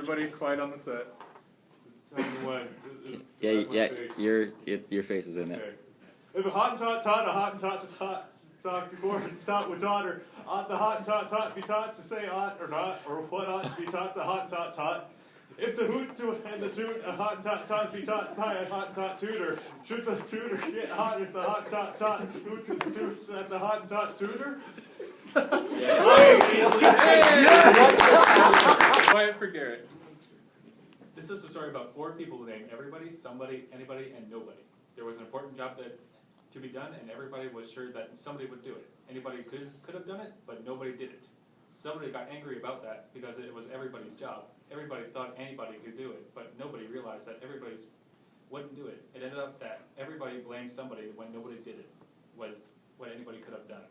Everybody quiet on the set. Just tell me when. Yeah, your face is in it. Okay. If a Hottentot taught a Hottentot to talk before he taught with taught, or ought the Hottentot be taught to say ought or not, or what ought to be taught the Hottentot taught. If the hoot and the toot a Hottentot be taught by a Hottentot tutor, should the tutor get hot if the Hottentot taught hoots and toots at the Hottentot tutor? Quiet for Garrett. This is a story about 4 people named everybody, somebody, anybody, and nobody. There was an important job to be done, and everybody was sure that somebody would do it. Anybody could have done it, but nobody did it. Somebody got angry about that because it was everybody's job. Everybody thought anybody could do it, but nobody realized that everybody wouldn't do it. It ended up that everybody blamed somebody when nobody did it, was what anybody could have done.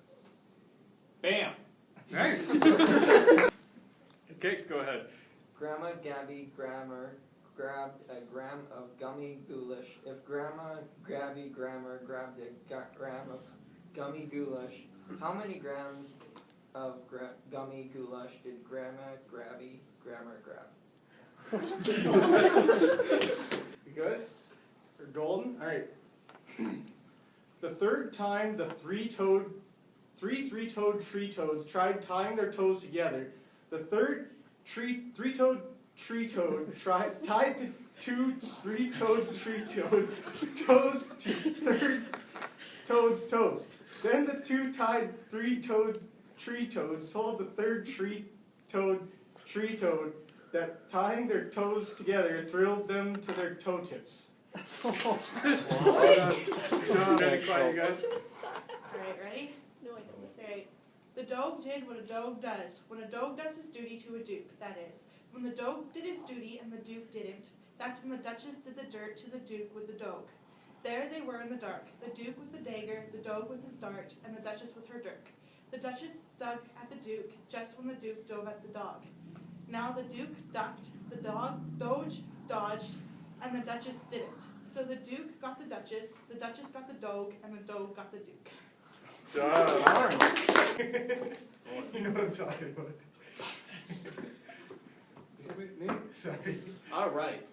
Bam! Nice. Okay, go ahead. Grandma Gabby Grammer grabbed a gram of gummy goulash. If Grandma Gabby Grammer grabbed a gram of gummy goulash, how many grams of gummy goulash did Grandma Gabby Grammer grab? You good? Or golden? Alright. The third time the three-toed tree toads tried tying their toes together, the third three-toed tree toad tied to 2 three-toed tree toads toes to third toad's toes. Then the 2 tied three-toed tree toads told the third tree toad that tying their toes together thrilled them to their toe tips. John, very quiet, you guys. Alright, ready? No, I don't. Alright. The dog did what a dog does. When a dog does his duty to a duke, that is. When the dog did his duty and the duke didn't, that's when the Duchess did the dirt to the duke with the dog. There they were in the dark, the duke with the dagger, the dog with his dart, and the Duchess with her dirk. The Duchess dug at the duke just when the duke dove at the dog. Now the duke ducked, the doge dodged, and the Duchess didn't. So the duke got the Duchess got the dog, and the dog got the duke. John. You know what I'm talking about. Damn it, Nick. Sorry. All right.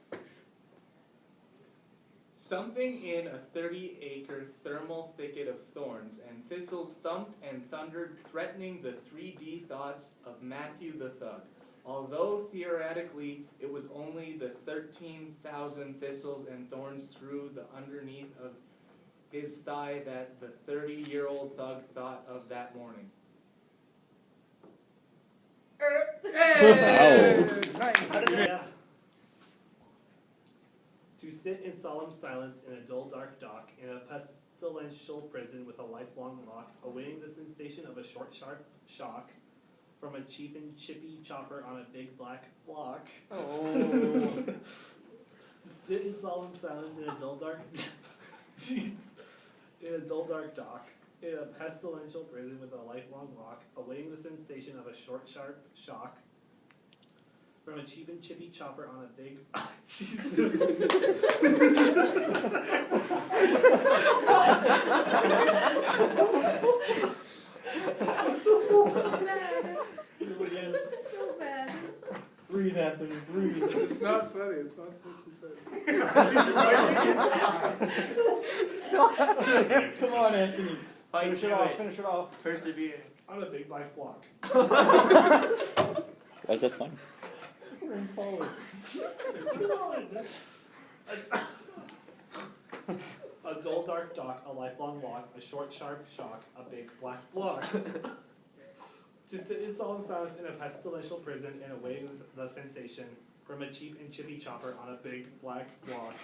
Something in a 30-acre thermal thicket of thorns and thistles thumped and thundered, threatening the 3D thoughts of Matthew the Thug. Although theoretically it was only the 13,000 thistles and thorns through the underneath of his thigh that the 30-year-old thug thought of that morning. Yeah. To sit in solemn silence in a dull dark dock, in a pestilential prison with a lifelong lock, awaiting the sensation of a short sharp shock from a cheap and chippy chopper on a big black block. To sit in solemn silence in a dull dark in a dull dark dock, in a pestilential prison with a lifelong lock, awaiting the sensation of a short sharp shock from a cheap and chippy chopper on a big So bad. Breathe, Anthony, breathe. It's not funny. It's not supposed to be funny. Come on, Anthony. Finish Finish it off. Persevere. On a big black block. Why is that funny? Bring forward. A dull dark dock, a lifelong walk, a short sharp shock, a big black block. To sit in solemn silence in a pestilential prison and awaiting the sensation from a cheap and chippy chopper on a big black block.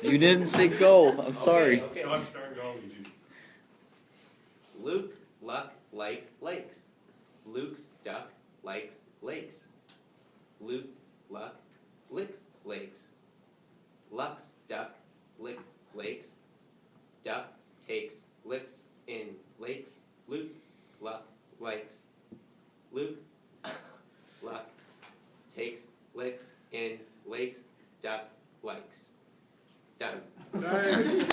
You didn't say go. I'm sorry. Okay. Gosh darn golly, dude. Luke Luck likes lakes. Luke's duck likes lakes. Luke Luck licks lakes. Luck's duck licks lakes. Duck takes licks in lakes. Luke Luck likes. Luke Luck takes licks in lakes. Duck likes. Done. Nice.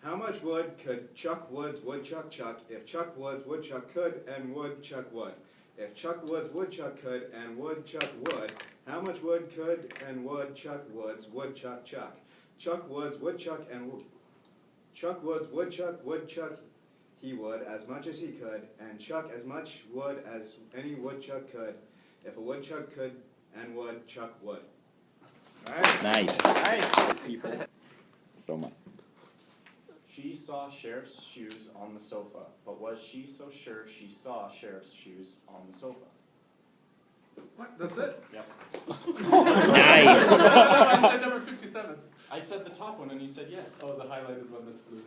How much much wood could Chuck Woods woodchuck chuck if Chuck Woods woodchuck could and woodchuck would? If Chuck Woods woodchuck could and woodchuck would, how much wood could and woodchuck Woods woodchuck chuck? Chuck Woods woodchuck and Chuck Woods woodchuck he would as much as he could, and chuck as much wood as any woodchuck could. If a woodchuck could and would, Chuck would. Nice. Nice. People. So much. She saw Sheriff's shoes on the sofa, but was she so sure she saw Sheriff's shoes on the sofa? What? That's it? Yep. Nice. I said number 57. I said the top one and you said yes. Oh, the highlighted one that's blue.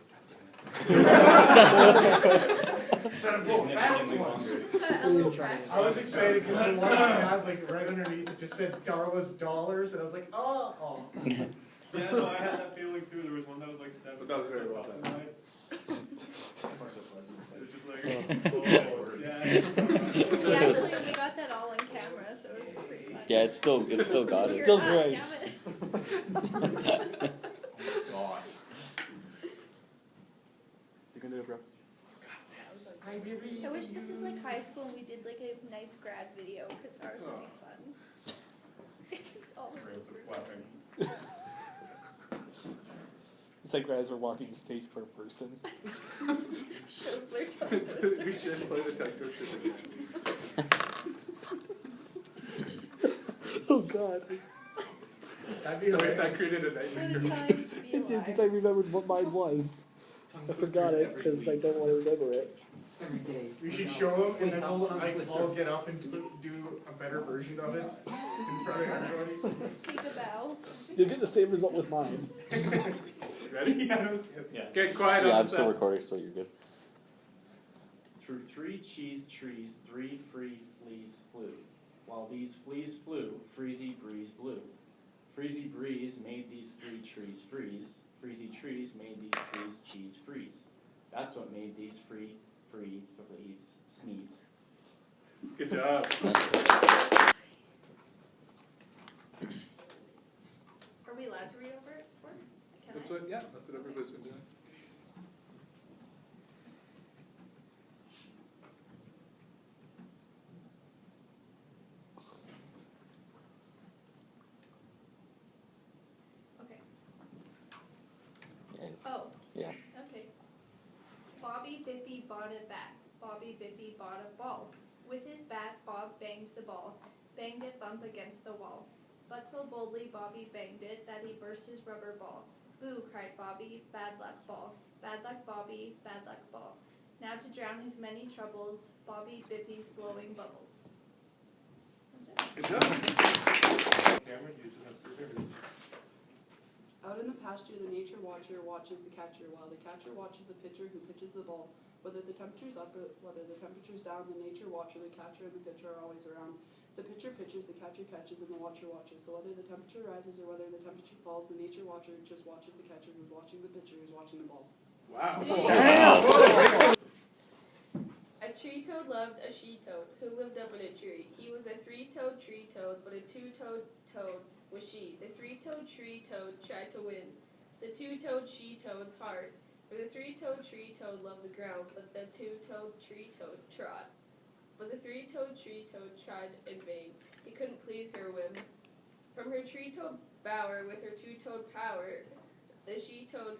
Significantly longer. I was excited because the one I had, like, right underneath it just said Darla's dollars, and I was like, oh. Yeah, no, I had that feeling too. There was one that was like 7. But that was very well done. Of course it was. It was just like, oh, yeah. Yeah, actually, we got that all on camera, so it was pretty fun. Yeah, it's still got it. You're Still up, great. damn it. Gosh. You can do it, bro. I wish this was like high school and we did like a nice grad video, because ours would be fun. It's all the It's like guys were walking stage per person. shows their tongue twister. We should play the tongue twister again. Oh god. That'd be So if hilarious. that created a What a nightmare. time to be It did, because alive. I remembered what mine was. I forgot it, because I don't want to remember it. Every day. We should show him, and then I'll get up and do a better version of it in front of everybody. Take a bow. You'll get the same result with mine. Ready? Yeah. Yeah. Get quiet Yeah, on I'm the still set. recording, so you're good. Through 3 cheese trees, 3 free fleas flew. While these fleas flew, Freezy Breeze blew. Freezy Breeze made these 3 trees freeze. Freezy trees made these trees cheese freeze. That's what made these free fleas sneeze. Good job. Are we allowed to read over it? Can That's I? what, yeah, that's what everybody's been doing. Okay. Yeah. Oh. Yeah. Okay. Bobby Bippy bought a bat. Bobby Bippy bought a ball. With his bat, Bob banged the ball. Banged it bump against the wall. But so boldly Bobby banged it that he burst his rubber ball. Boo, cried Bobby, bad luck ball. Bad luck Bobby, bad luck ball. Now to drown his many troubles, Bobby Bippy's blowing bubbles. Good job. Cameron, you just have to remember. Out in the pasture, the nature watcher watches the catcher, while the catcher watches the pitcher who pitches the ball. Whether the temperature's up or whether the temperature's down, the nature watcher, the catcher, and the pitcher are always around. The pitcher pitches, the catcher catches, and the watcher watches. So whether the temperature rises or whether the temperature falls, the nature watcher just watches the catcher who's watching the pitcher who's watching the balls. Wow. Damn. A tree toad loved a she toad who lived up in a tree. He was a 3-toed tree toad, but a 2-toed toad was she. The 3-toed tree toad tried to win the 2-toed she toad's heart. For the 3-toed tree toad loved the ground, but the 2-toed tree toad trod. But the 3-toed tree toad tried in vain. He couldn't please her whim. From her tree toad bower with her 2-toed power, the she toad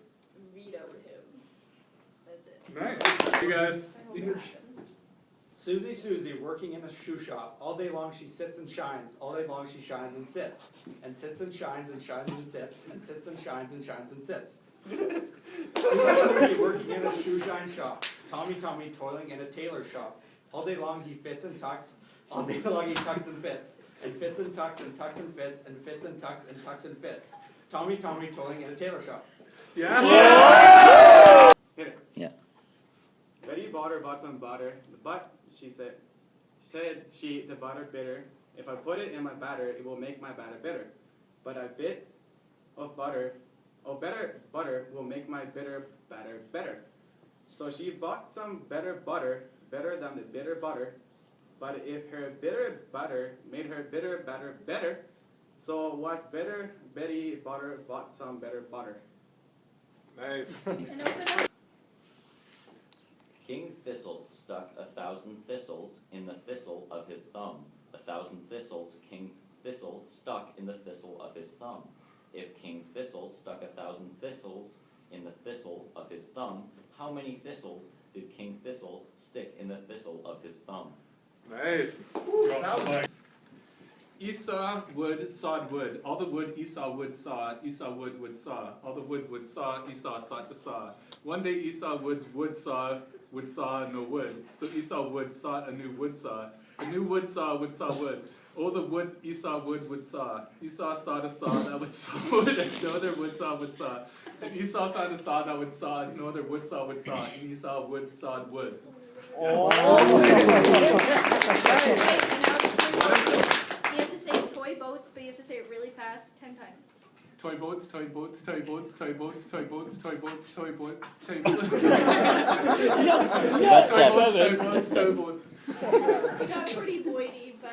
vetoed him. That's it. Nice. You guys. I hope that happens. Susie, working in a shoe shop. All day long she sits and shines. All day long she shines and sits. And sits and shines and shines and sits. And sits and shines and shines and sits. Susie, working in a shoe shine shop. Tommy, toiling in a tailor shop. All day long he fits and tucks. All day long he tucks and fits. And fits and tucks and tucks and fits. And fits and tucks and tucks and fits. Tommy, toiling in a tailor shop. Yeah. Hit it. Yeah. Betty bought some butter. But she said the butter bitter. If I put it in my batter, it will make my batter bitter. But a bit of butter, butter will make my bitter batter better. So she bought some better butter, better than the bitter butter. But if her bitter butter made her bitter batter better, so what's better? Betty butter bought some better butter. Nice. King Thistle stuck 1,000 thistles in the thistle of his thumb. 1,000 thistles King Thistle stuck in the thistle of his thumb. If King Thistle stuck 1,000 thistles in the thistle of his thumb, how many thistles did King Thistle stick in the thistle of his thumb? Nice. Esau wood sawed wood. All the wood Esau would saw, Esau would saw. All the would saw, Esau sought to saw. One day Esau would saw no wood. So Esau would sought a new wood saw. A new wood saw wood. All the wood Esau would saw. Esau sought a saw that would saw wood as no other wood saw. And Esau found a saw that would saw as no other wood saw. And Esau wood sawed wood. You have to say toy boats, but you have to say it really fast 10 times. Toy boats, toy boats, toy boats, toy boats, toy boats, toy boats, toy boats, toy boats. That's Toy boats, seven. toy boats, toy boats. You got pretty